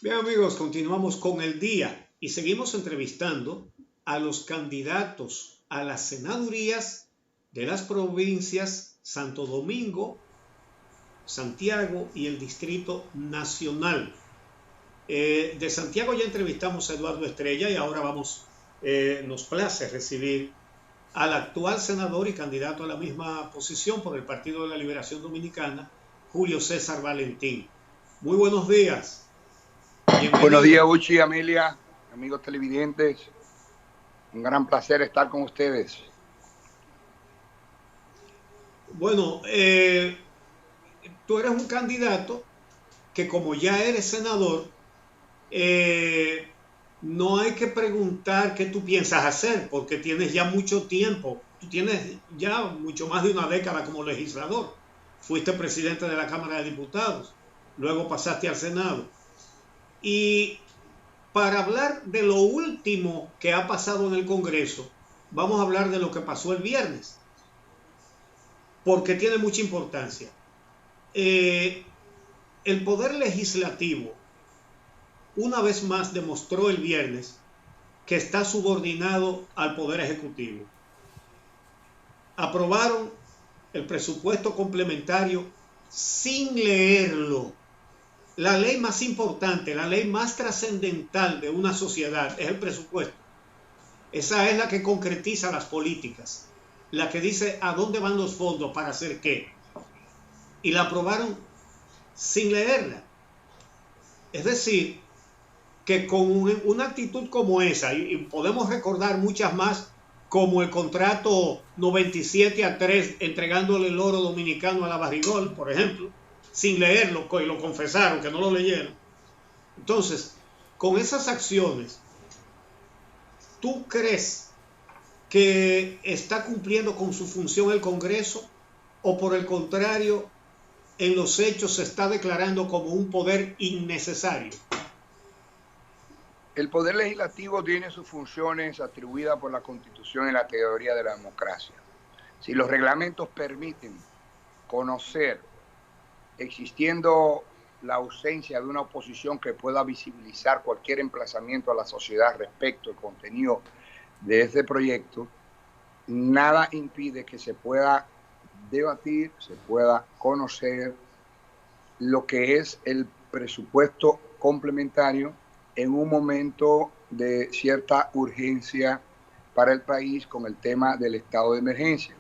Bien amigos, continuamos con el día y seguimos entrevistando a los candidatos a las senadurías de las provincias Santo Domingo, Santiago y el Distrito Nacional. De Santiago ya entrevistamos a Eduardo Estrella y ahora nos place recibir al actual senador y candidato a la misma posición por el Partido de la Liberación Dominicana, Julio César Valentín. Muy buenos días. Bienvenido. Buenos días, Uchi, Amelia, amigos televidentes. Un gran placer estar con ustedes. Bueno, tú eres un candidato que como ya eres senador, no hay que preguntar qué tú piensas hacer, porque tienes ya mucho tiempo. Tú tienes ya mucho más de una década como legislador. Fuiste presidente de la Cámara de Diputados, luego pasaste al Senado. Y para hablar de lo último que ha pasado en el Congreso, vamos a hablar de lo que pasó el viernes, porque tiene mucha importancia. El Poder Legislativo, una vez más, demostró el viernes que está subordinado al Poder Ejecutivo. Aprobaron el presupuesto complementario sin leerlo. La ley más importante, la ley más trascendental de una sociedad es el presupuesto. Esa es la que concretiza las políticas, la que dice a dónde van los fondos para hacer qué. Y la aprobaron sin leerla. Es decir, que con una actitud como esa, y podemos recordar muchas más, como el contrato 97-3 entregándole el oro dominicano a la Barrigol, por ejemplo, sin leerlo, y lo confesaron que no lo leyeron. Entonces, con esas acciones, ¿tú crees que está cumpliendo con su función el Congreso, o por el contrario, en los hechos se está declarando como un poder innecesario? El Poder Legislativo tiene sus funciones atribuidas por la Constitución y la teoría de la democracia. Si los reglamentos permiten conocer, existiendo la ausencia de una oposición que pueda visibilizar cualquier emplazamiento a la sociedad respecto al contenido de este proyecto, nada impide que se pueda debatir, se pueda conocer lo que es el presupuesto complementario en un momento de cierta urgencia para el país con el tema del estado de emergencia.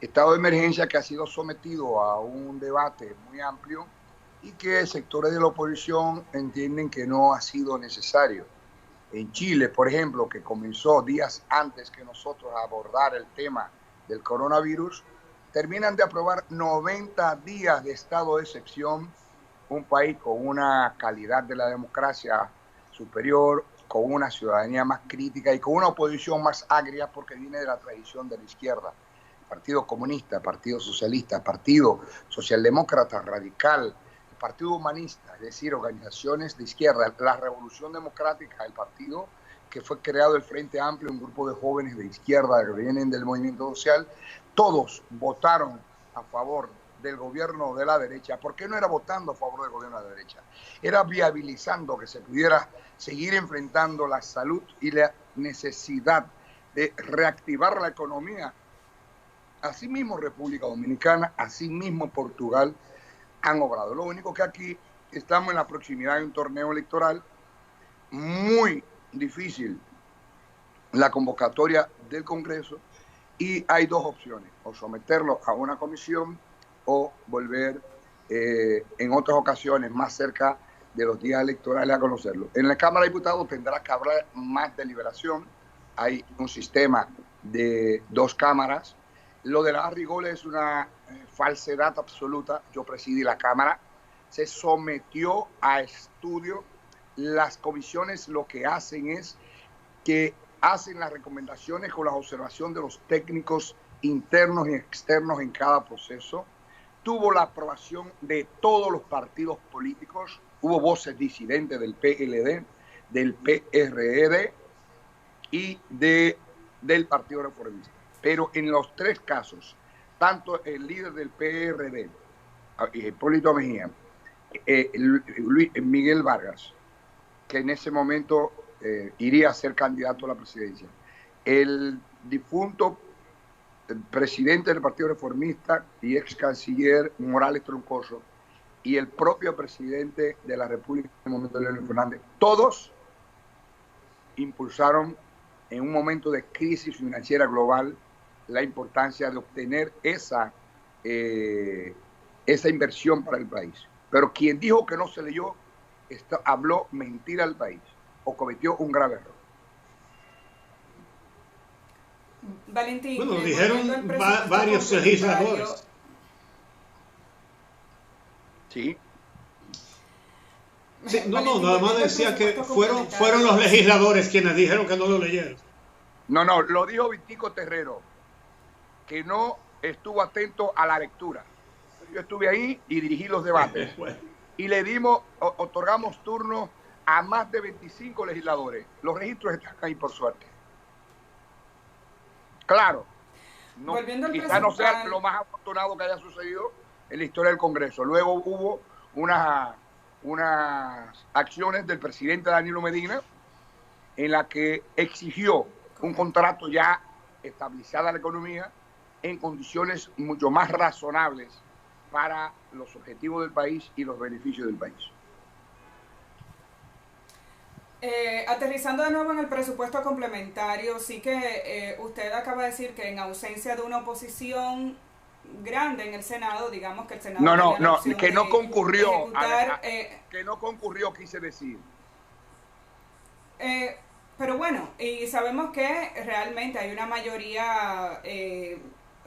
Estado de emergencia que ha sido sometido a un debate muy amplio y que sectores de la oposición entienden que no ha sido necesario. En Chile, por ejemplo, que comenzó días antes que nosotros a abordar el tema del coronavirus, terminan de aprobar 90 días de estado de excepción, un país con una calidad de la democracia superior, con una ciudadanía más crítica y con una oposición más agria porque viene de la tradición de la izquierda. Partido Comunista, Partido Socialista, Partido Socialdemócrata Radical, el Partido Humanista, es decir, organizaciones de izquierda, la Revolución Democrática, el partido que fue creado el Frente Amplio, un grupo de jóvenes de izquierda que vienen del movimiento social, todos votaron a favor del gobierno de la derecha. ¿Por qué no era votando a favor del gobierno de la derecha? Era viabilizando que se pudiera seguir enfrentando la salud y la necesidad de reactivar la economía. Asimismo República Dominicana, asimismo Portugal han obrado. Lo único que aquí estamos en la proximidad de un torneo electoral muy difícil, la convocatoria del Congreso, y hay dos opciones, o someterlo a una comisión o volver en otras ocasiones más cerca de los días electorales a conocerlo. En la Cámara de Diputados tendrá que haber más deliberación, hay un sistema de 2 cámaras. Lo de la Barrigol es una falsedad absoluta. Yo presidí la Cámara, se sometió a estudio. Las comisiones lo que hacen es que hacen las recomendaciones con la observación de los técnicos internos y externos en cada proceso. Tuvo la aprobación de todos los partidos políticos, hubo voces disidentes del PLD, del PRD y del Partido Reformista. Pero en los tres casos, tanto el líder del PRD, Hipólito Mejía, Miguel Vargas, que en ese momento iría a ser candidato a la presidencia, el difunto presidente del Partido Reformista y ex canciller Morales Troncoso, y el propio presidente de la República en el momento, Leonel Fernández, todos impulsaron en un momento de crisis financiera global la importancia de obtener esa inversión para el país. Pero quien dijo que no se leyó, habló mentira al país o cometió un grave error. Valentín, bueno, lo dijeron varios legisladores. Sí. Sí, nada más decía que fueron los legisladores quienes dijeron que no lo leyeron. No, lo dijo Vitico Terrero, que no estuvo atento a la lectura. Yo estuve ahí y dirigí los debates. Y otorgamos turno a más de 25 legisladores. Los registros están ahí, por suerte. Claro, quizá no sea lo más afortunado que haya sucedido en la historia del Congreso. Luego hubo unas acciones del presidente Danilo Medina en la que exigió un contrato ya estabilizada la economía en condiciones mucho más razonables para los objetivos del país y los beneficios del país. Aterrizando de nuevo en el presupuesto complementario, sí que usted acaba de decir que en ausencia de una oposición grande en el Senado, digamos que el Senado que no concurrió, que no concurrió, quise decir. Pero bueno, y sabemos que realmente hay una mayoría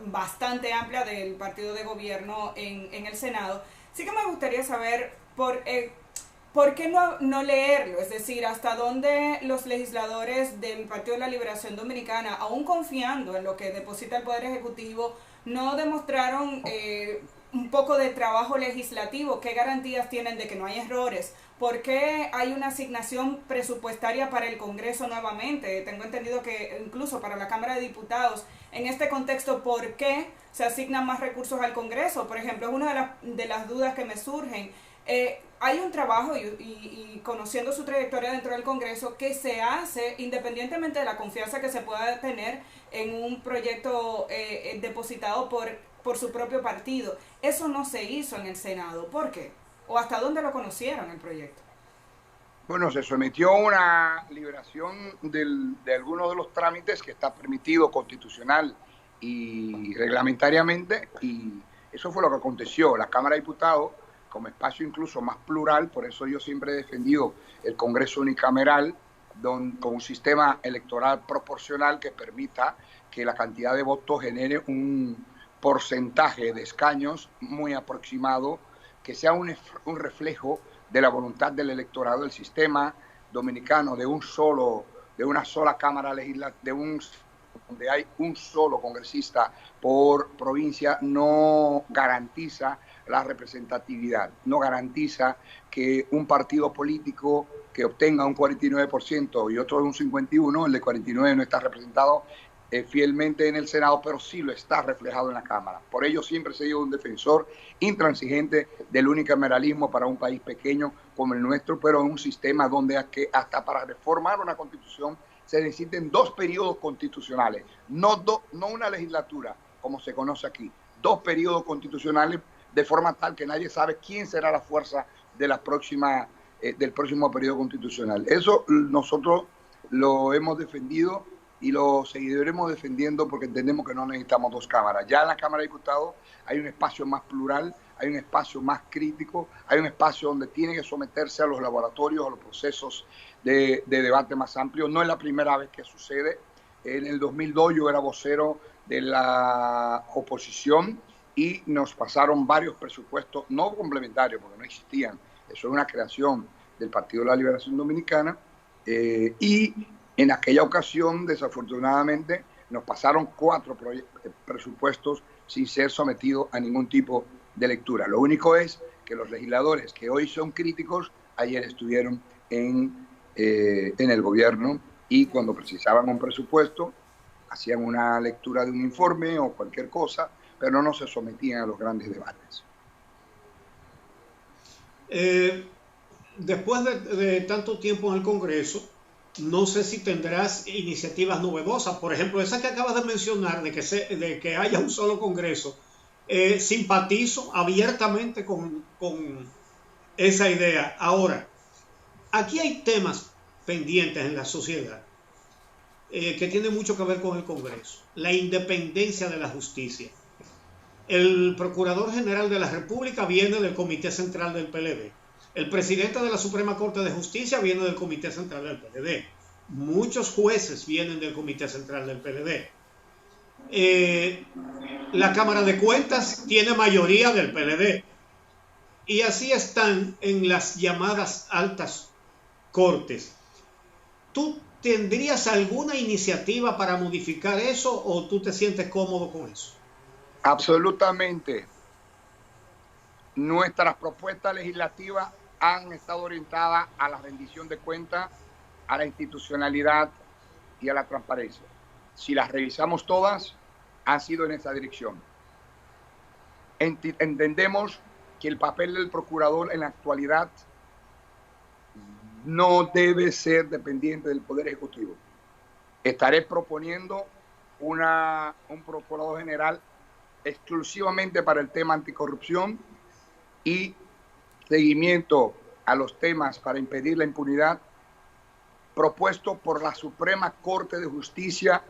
bastante amplia del partido de gobierno en el Senado. Sí que me gustaría saber ¿por qué no leerlo? Es decir, hasta dónde los legisladores del Partido de la Liberación Dominicana, aún confiando en lo que deposita el Poder Ejecutivo, no demostraron un poco de trabajo legislativo. ¿Qué garantías tienen de que no hay errores? ¿Por qué hay una asignación presupuestaria para el Congreso nuevamente? Tengo entendido que incluso para la Cámara de Diputados, en este contexto, ¿por qué se asignan más recursos al Congreso? Por ejemplo, es una de las dudas que me surgen. Hay un trabajo y conociendo su trayectoria dentro del Congreso que se hace independientemente de la confianza que se pueda tener en un proyecto depositado por su propio partido. Eso no se hizo en el Senado. ¿Por qué? ¿O hasta dónde lo conocieron el proyecto? Bueno, se sometió a una liberación de algunos de los trámites que está permitido constitucional y reglamentariamente, y eso fue lo que aconteció. La Cámara de Diputados, como espacio incluso más plural, por eso yo siempre he defendido el Congreso unicameral, con un sistema electoral proporcional que permita que la cantidad de votos genere un porcentaje de escaños muy aproximado, que sea un reflejo de la voluntad del electorado. El sistema dominicano de una sola Cámara Legislativa, donde hay un solo congresista por provincia, no garantiza la representatividad, no garantiza que un partido político que obtenga un 49% y otro un 51%, el de 49% no está representado fielmente en el Senado, pero sí lo está reflejado en la Cámara. Por ello siempre he sido un defensor intransigente del unicameralismo para un país pequeño como el nuestro, pero en un sistema donde hasta para reformar una constitución se necesiten 2 periodos constitucionales, no una legislatura como se conoce aquí, 2 periodos constitucionales, de forma tal que nadie sabe quién será la fuerza de del próximo periodo constitucional. Eso nosotros lo hemos defendido y lo seguiremos defendiendo porque entendemos que no necesitamos 2 cámaras. Ya en la Cámara de Diputados hay un espacio más plural, hay un espacio más crítico, hay un espacio donde tiene que someterse a los laboratorios, a los procesos de debate más amplio. No es la primera vez que sucede. En el 2002 yo era vocero de la oposición y nos pasaron varios presupuestos, no complementarios, porque no existían. Eso es una creación del Partido de la Liberación Dominicana. Y en aquella ocasión, desafortunadamente, nos pasaron 4 presupuestos sin ser sometidos a ningún tipo de lectura. Lo único es que los legisladores que hoy son críticos, ayer estuvieron en el gobierno y cuando precisaban un presupuesto, hacían una lectura de un informe o cualquier cosa, pero no se sometían a los grandes debates. Después de tanto tiempo en el Congreso, no sé si tendrás iniciativas novedosas, por ejemplo, esa que acabas de mencionar, de que haya un solo Congreso. Simpatizo abiertamente con esa idea. Ahora, aquí hay temas pendientes en la sociedad que tienen mucho que ver con el Congreso. La independencia de la justicia. El Procurador General de la República viene del Comité Central del PLD. El presidente de la Suprema Corte de Justicia viene del Comité Central del PLD. Muchos jueces vienen del Comité Central del PLD. La Cámara de Cuentas tiene mayoría del PLD. Y así están en las llamadas altas cortes. ¿Tú tendrías alguna iniciativa para modificar eso o tú te sientes cómodo con eso? Absolutamente. Nuestras propuestas legislativas han estado orientadas a la rendición de cuentas, a la institucionalidad y a la transparencia. Si las revisamos todas, han sido en esa dirección. Entendemos que el papel del procurador en la actualidad no debe ser dependiente del Poder Ejecutivo. Estaré proponiendo un procurador general exclusivamente para el tema anticorrupción y seguimiento a los temas para impedir la impunidad, propuesto por la Suprema Corte de Justicia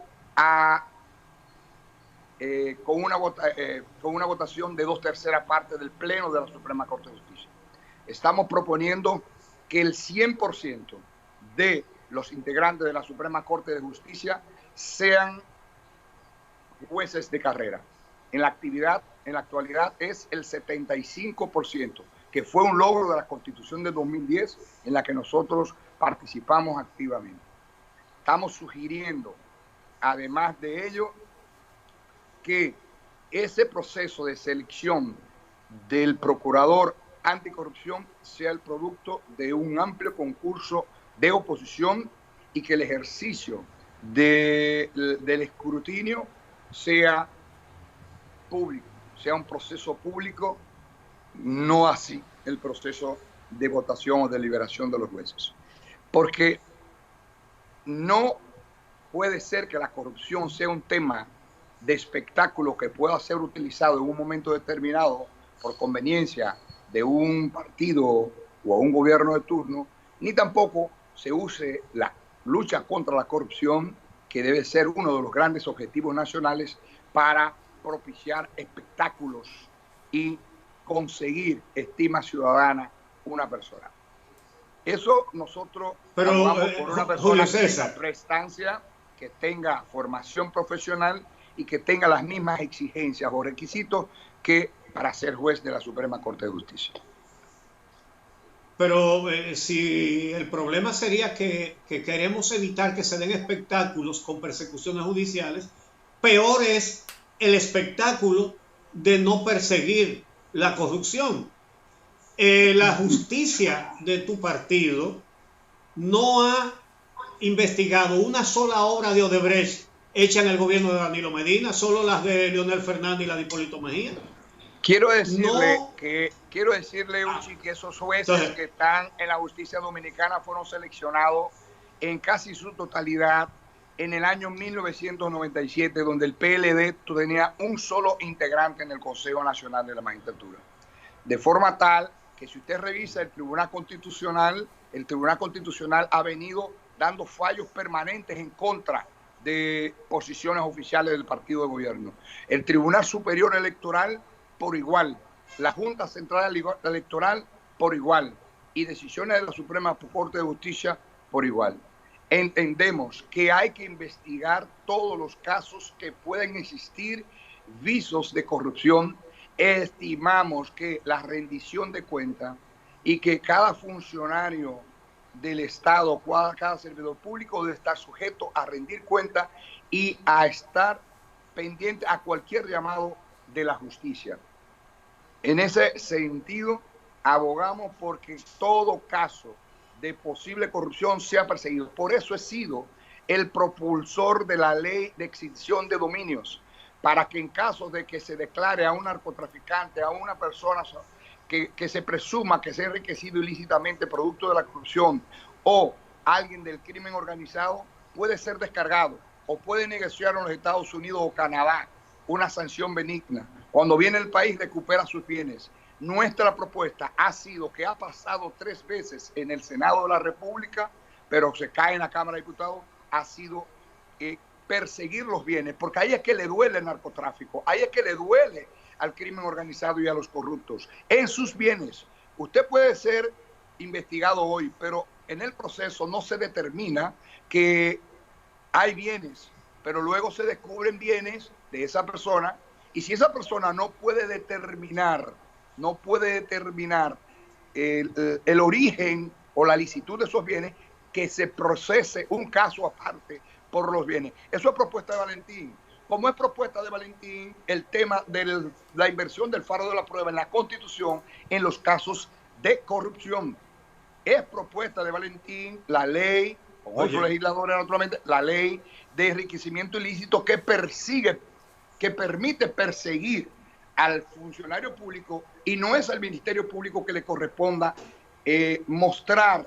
con una votación de 2/3 partes del Pleno de la Suprema Corte de Justicia. Estamos proponiendo que el 100% de los integrantes de la Suprema Corte de Justicia sean jueces de carrera. En la actualidad es el 75%, que fue un logro de la Constitución de 2010 en la que nosotros participamos activamente. Estamos sugiriendo, además de ello, que ese proceso de selección del procurador anticorrupción sea el producto de un amplio concurso de oposición y que el ejercicio del escrutinio sea público, sea un proceso público, no así el proceso de votación o deliberación de los jueces. Porque no puede ser que la corrupción sea un tema de espectáculo que pueda ser utilizado en un momento determinado por conveniencia de un partido o a un gobierno de turno, ni tampoco se use la lucha contra la corrupción, que debe ser uno de los grandes objetivos nacionales, para propiciar espectáculos y conseguir estima ciudadana una persona. Eso nosotros vamos por una persona que tenga prestancia, que tenga formación profesional y que tenga las mismas exigencias o requisitos que para ser juez de la Suprema Corte de Justicia. Pero si el problema sería que queremos evitar que se den espectáculos con persecuciones judiciales, peor es el espectáculo de no perseguir la corrupción. La justicia de tu partido no ha investigado una sola obra de Odebrecht hecha en el gobierno de Danilo Medina, solo las de Leonel Fernández y la de Hipólito Mejía. Quiero decirle, Uchi, que esos jueces que están en la justicia dominicana fueron seleccionados en casi su totalidad en el año 1997, donde el PLD tenía un solo integrante en el Consejo Nacional de la Magistratura. De forma tal que si usted revisa el Tribunal Constitucional ha venido dando fallos permanentes en contra de posiciones oficiales del partido de gobierno. El Tribunal Superior Electoral por igual, la Junta Central Electoral por igual y decisiones de la Suprema Corte de Justicia por igual. Entendemos que hay que investigar todos los casos que pueden existir, visos de corrupción. Estimamos que la rendición de cuentas y que cada funcionario del Estado, cada servidor público debe estar sujeto a rendir cuentas y a estar pendiente a cualquier llamado de la justicia. En ese sentido, abogamos porque todo caso de posible corrupción sea perseguido. Por eso he sido el propulsor de la ley de extinción de dominios, para que en caso de que se declare a un narcotraficante, a una persona que se presuma que se ha enriquecido ilícitamente producto de la corrupción o alguien del crimen organizado, puede ser descargado o puede negociar en los Estados Unidos o Canadá una sanción benigna. Cuando viene el país, recupera sus bienes. Nuestra propuesta ha sido, que ha pasado 3 veces en el Senado de la República, pero se cae en la Cámara de Diputados, ha sido perseguir los bienes, porque ahí es que le duele el narcotráfico, ahí es que le duele al crimen organizado y a los corruptos, en sus bienes. Usted puede ser investigado hoy, pero en el proceso no se determina que hay bienes, pero luego se descubren bienes de esa persona, y si esa persona no puede determinar el origen o la licitud de esos bienes, que se procese un caso aparte por los bienes. Eso es propuesta de Valentín. Como es propuesta de Valentín el tema de la inversión del faro de la prueba en la Constitución en los casos de corrupción. Es propuesta de Valentín la ley, con otros legisladores naturalmente, la ley de enriquecimiento ilícito que permite perseguir al funcionario público, y no es al Ministerio Público que le corresponda mostrar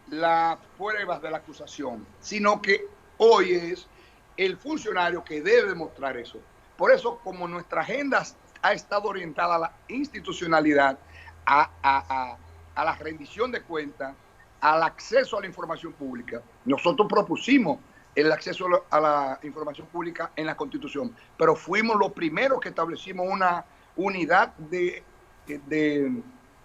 las pruebas de la acusación, sino que hoy es el funcionario que debe mostrar eso. Por eso, como nuestra agenda ha estado orientada a la institucionalidad, a la rendición de cuentas, al acceso a la información pública, nosotros propusimos el acceso a la información pública en la Constitución, pero fuimos los primeros que establecimos una unidad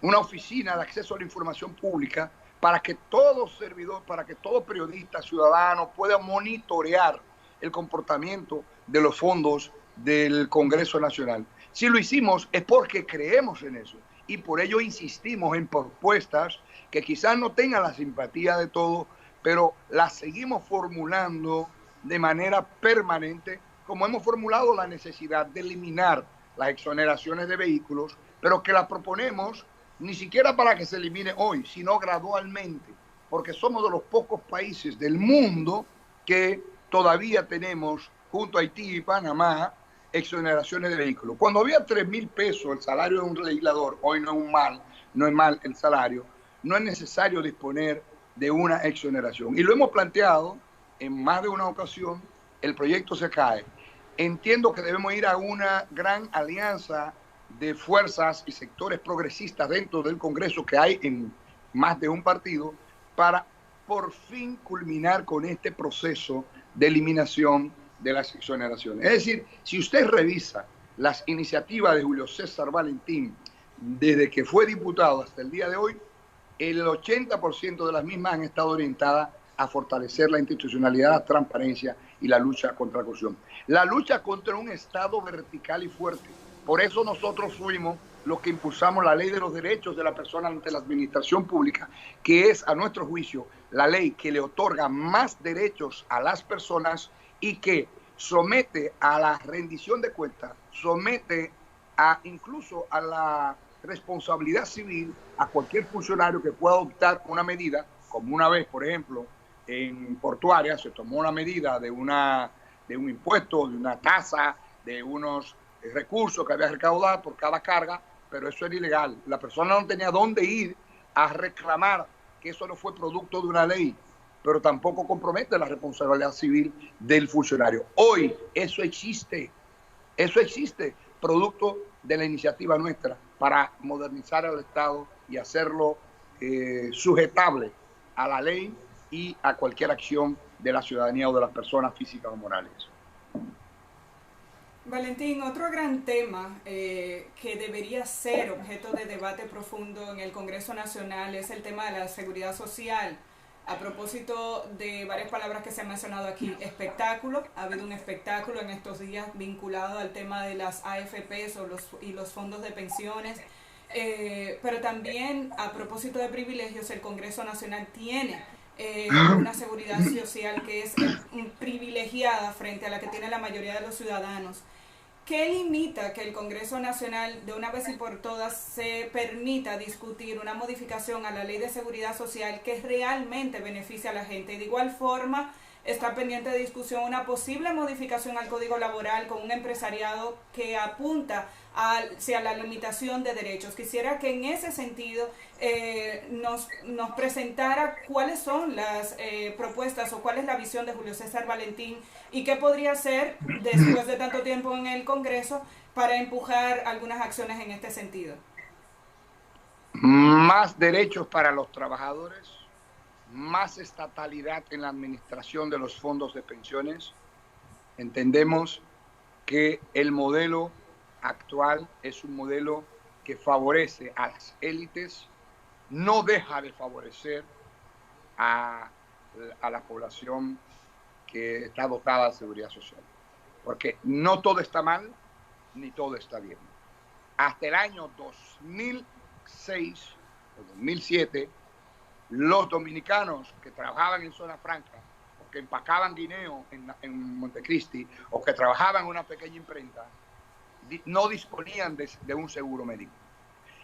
una oficina de acceso a la información pública para que todo servidor, para que todo periodista, ciudadano pueda monitorear el comportamiento de los fondos del Congreso Nacional. Si lo hicimos es porque creemos en eso y por ello insistimos en propuestas que quizás no tengan la simpatía de todos, pero las seguimos formulando de manera permanente, como hemos formulado la necesidad de eliminar las exoneraciones de vehículos, pero que las proponemos ni siquiera para que se elimine hoy, sino gradualmente, porque somos de los pocos países del mundo que todavía tenemos, junto a Haití y Panamá, exoneraciones de vehículos. Cuando había 3,000 pesos el salario de un legislador, hoy no es mal el salario, no es necesario disponer de una exoneración. Y lo hemos planteado en más de una ocasión, el proyecto se cae. Entiendo que debemos ir a una gran alianza de fuerzas y sectores progresistas dentro del Congreso, que hay en más de un partido, para por fin culminar con este proceso de eliminación de las exoneraciones. Es decir, si usted revisa las iniciativas de Julio César Valentín desde que fue diputado hasta el día de hoy, el 80% de las mismas han estado orientadas a fortalecer la institucionalidad, la transparencia y la lucha contra la corrupción. La lucha contra un Estado vertical y fuerte. Por eso nosotros fuimos los que impulsamos la ley de los derechos de la persona ante la administración pública, que es, a nuestro juicio, la ley que le otorga más derechos a las personas y que somete a la rendición de cuentas, somete incluso a la responsabilidad civil a cualquier funcionario que pueda adoptar una medida, como una vez, por ejemplo, en Portuaria se tomó una medida de un impuesto, de una tasa, de unos recursos que había recaudado por cada carga, pero eso era ilegal. La persona no tenía dónde ir a reclamar que eso no fue producto de una ley, pero tampoco compromete la responsabilidad civil del funcionario. Hoy eso existe, producto de la iniciativa nuestra para modernizar al Estado y hacerlo sujetable a la ley y a cualquier acción de la ciudadanía o de las personas físicas o morales. Valentín, otro gran tema que debería ser objeto de debate profundo en el Congreso Nacional es el tema de la seguridad social. A propósito de varias palabras que se han mencionado aquí, espectáculo, ha habido un espectáculo en estos días vinculado al tema de las AFPs y los fondos de pensiones, pero también a propósito de privilegios, el Congreso Nacional tiene una seguridad social que es privilegiada frente a la que tiene la mayoría de los ciudadanos. ¿Qué limita que el Congreso Nacional de una vez y por todas se permita discutir una modificación a la Ley de Seguridad Social que realmente beneficie a la gente? De igual forma, está pendiente de discusión una posible modificación al Código Laboral con un empresariado que apunta hacia la limitación de derechos. Quisiera que en ese sentido nos presentara cuáles son las propuestas o cuál es la visión de Julio César Valentín y qué podría hacer después de tanto tiempo en el Congreso para empujar algunas acciones en este sentido. Más derechos para los trabajadores, más estatalidad en la administración de los fondos de pensiones. Entendemos que el modelo actual es un modelo que favorece a las élites, no deja de favorecer a la población que está dotada de seguridad social. Porque no todo está mal, ni todo está bien. Hasta el año 2006 o 2007, los dominicanos que trabajaban en zona franca, o que empacaban guineo en Montecristi, o que trabajaban en una pequeña imprenta, no disponían de un seguro médico.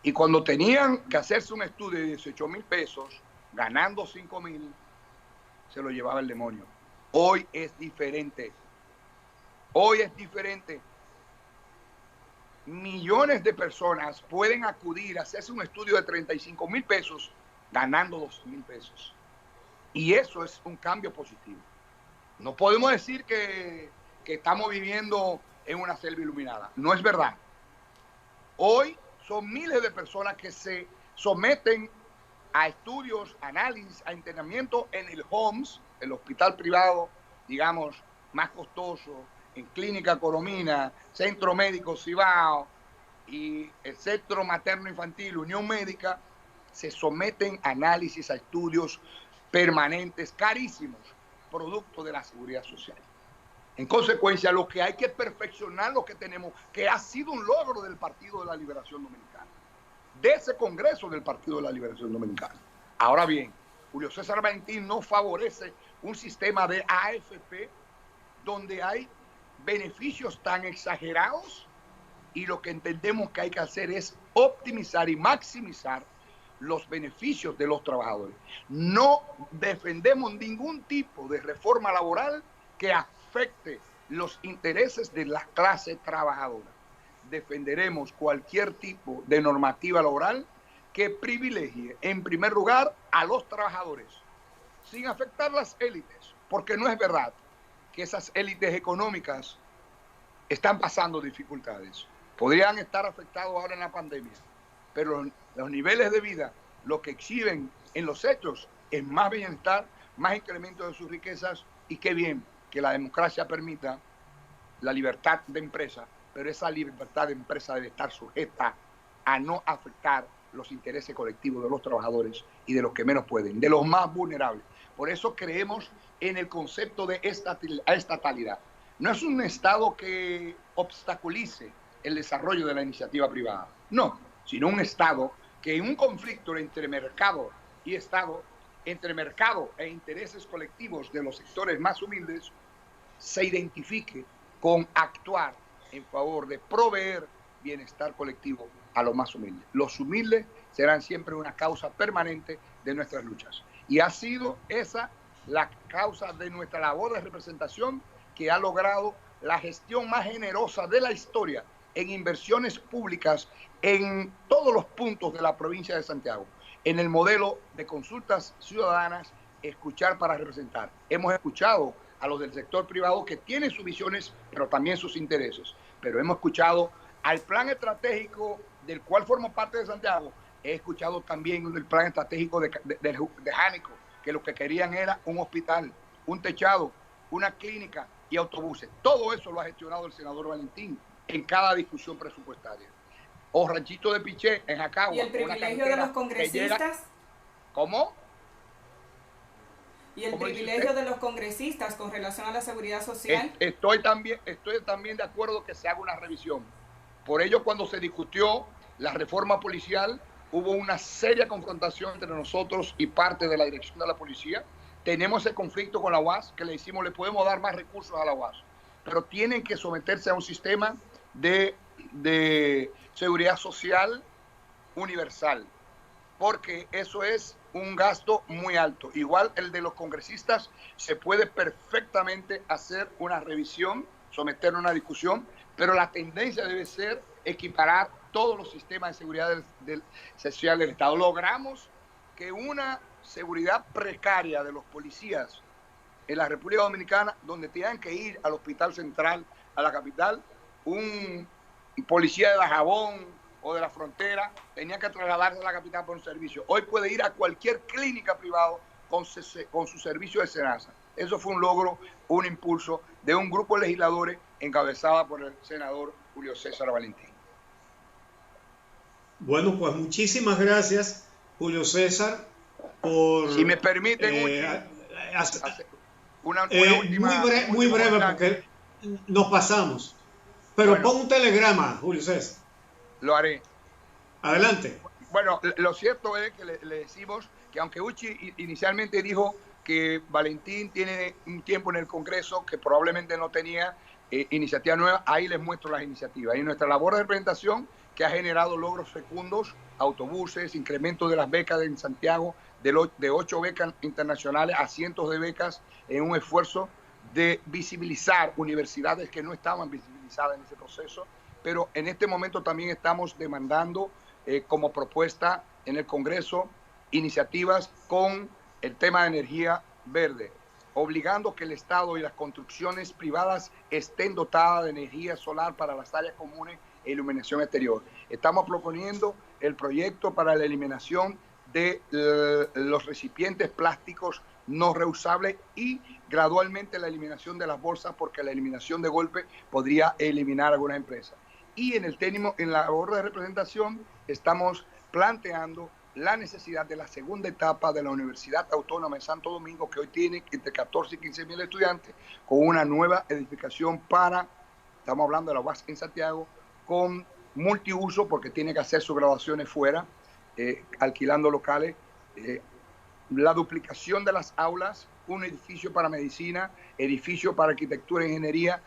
Y cuando tenían que hacerse un estudio de 18,000 pesos, ganando 5,000, se lo llevaba el demonio. Hoy es diferente. Hoy es diferente. Millones de personas pueden acudir a hacerse un estudio de 35,000 pesos ganando 12,000 pesos. Y eso es un cambio positivo. No podemos decir que estamos viviendo en una selva iluminada. No es verdad. Hoy son miles de personas que se someten a estudios, análisis, a internamiento en el HOMS, el hospital privado, digamos, más costoso, en Clínica Coromina, Centro Médico Cibao y el Centro Materno Infantil, Unión Médica, se someten a análisis, a estudios permanentes, carísimos, producto de la seguridad social. En consecuencia, lo que hay que perfeccionar lo que tenemos, que ha sido un logro del Partido de la Liberación Dominicana, de ese Congreso del Partido de la Liberación Dominicana. Ahora bien, Julio César Valentín no favorece un sistema de AFP donde hay beneficios tan exagerados, y lo que entendemos que hay que hacer es optimizar y maximizar los beneficios de los trabajadores. No defendemos ningún tipo de reforma laboral que afecte los intereses de la clase trabajadora. Defenderemos cualquier tipo de normativa laboral que privilegie, en primer lugar, a los trabajadores, sin afectar las élites, porque no es verdad que esas élites económicas están pasando dificultades. Podrían estar afectados ahora en la pandemia, pero los niveles de vida, lo que exhiben en los hechos es más bienestar, más incremento de sus riquezas, y qué bien que la democracia permita la libertad de empresa, pero esa libertad de empresa debe estar sujeta a no afectar los intereses colectivos de los trabajadores y de los que menos pueden, de los más vulnerables. Por eso creemos en el concepto de estatalidad. No es un Estado que obstaculice el desarrollo de la iniciativa privada, no, sino un Estado que en un conflicto entre mercado y Estado, entre mercado e intereses colectivos de los sectores más humildes, se identifique con actuar en favor de proveer bienestar colectivo a los más humildes. Los humildes serán siempre una causa permanente de nuestras luchas. Y ha sido esa la causa de nuestra labor de representación, que ha logrado la gestión más generosa de la historia en inversiones públicas en todos los puntos de la provincia de Santiago, en el modelo de consultas ciudadanas, escuchar para representar. Hemos escuchado a los del sector privado que tienen sus visiones, pero también sus intereses. Pero hemos escuchado al plan estratégico del cual formo parte de Santiago. He escuchado también el plan estratégico de Jánico, que lo que querían era un hospital, un techado, una clínica y autobuses. Todo eso lo ha gestionado el senador Valentín en cada discusión presupuestaria. O Ranchito de Piché, en Jacagua. ¿Y el privilegio de los congresistas? ¿Cómo? ¿Y el privilegio de los congresistas con relación a la seguridad social? Estoy también de acuerdo que se haga una revisión. Por ello, cuando se discutió la reforma policial, hubo una seria confrontación entre nosotros y parte de la dirección de la policía. Tenemos ese conflicto con la UAS, que le decimos, le podemos dar más recursos a la UAS, pero tienen que someterse a un sistema de seguridad social universal, porque eso es un gasto muy alto. Igual el de los congresistas, se puede perfectamente hacer una revisión, someter una discusión, pero la tendencia debe ser equiparar todos los sistemas de seguridad social del Estado. Logramos que una seguridad precaria de los policías en la República Dominicana, donde tenían que ir al Hospital Central, a la capital, un policía de Dajabón o de la frontera tenía que trasladarse a la capital por un servicio. Hoy puede ir a cualquier clínica privada con su servicio de SENASA. Eso fue un logro, un impulso de un grupo de legisladores encabezada por el senador Julio César Valentín. Bueno, pues muchísimas gracias, Julio César, por... Si me permiten, una última... Muy breve, porque nos pasamos. Pero bueno, pon un telegrama, Julio César. Lo haré. Adelante. Bueno, lo cierto es que le decimos que aunque Uchi inicialmente dijo que Valentín tiene un tiempo en el Congreso que probablemente no tenía iniciativa nueva, ahí les muestro las iniciativas. Y nuestra labor de representación, que ha generado logros fecundos, autobuses, incremento de las becas en Santiago, de 8 becas internacionales a cientos de becas, en un esfuerzo de visibilizar universidades que no estaban visibilizadas en ese proceso. Pero en este momento también estamos demandando como propuesta en el Congreso iniciativas con el tema de energía verde, obligando que el Estado y las construcciones privadas estén dotadas de energía solar para las áreas comunes e iluminación exterior. Estamos proponiendo el proyecto para la eliminación de los recipientes plásticos no reusables y gradualmente la eliminación de las bolsas, porque la eliminación de golpe podría eliminar algunas empresas. Y en la labor de representación estamos planteando la necesidad de la segunda etapa de la Universidad Autónoma de Santo Domingo, que hoy tiene entre 14 y 15 mil estudiantes, con una nueva edificación estamos hablando de la UAS en Santiago, con multiuso, porque tiene que hacer sus graduaciones fuera, alquilando locales, la duplicación de las aulas, un edificio para medicina, edificio para arquitectura e ingeniería,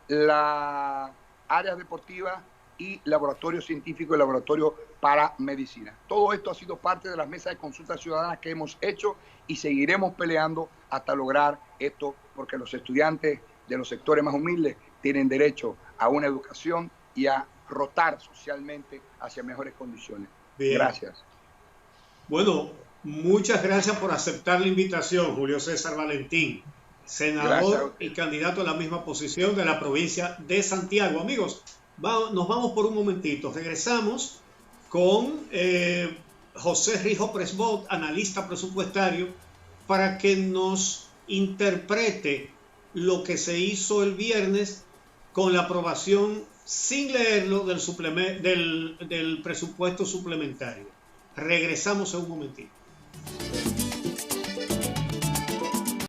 la áreas deportivas y laboratorio científico y laboratorio para medicina. Todo esto ha sido parte de las mesas de consulta ciudadana que hemos hecho y seguiremos peleando hasta lograr esto, porque los estudiantes de los sectores más humildes tienen derecho a una educación y a rotar socialmente hacia mejores condiciones. Bien. Gracias. Bueno, muchas gracias por aceptar la invitación, Julio César Valentín, senador y candidato a la misma posición de la provincia de Santiago. Amigos, nos vamos por un momentito. Regresamos con José Rijo Presbot, analista presupuestario, para que nos interprete lo que se hizo el viernes con la aprobación, sin leerlo, del presupuesto suplementario. Regresamos en un momentito.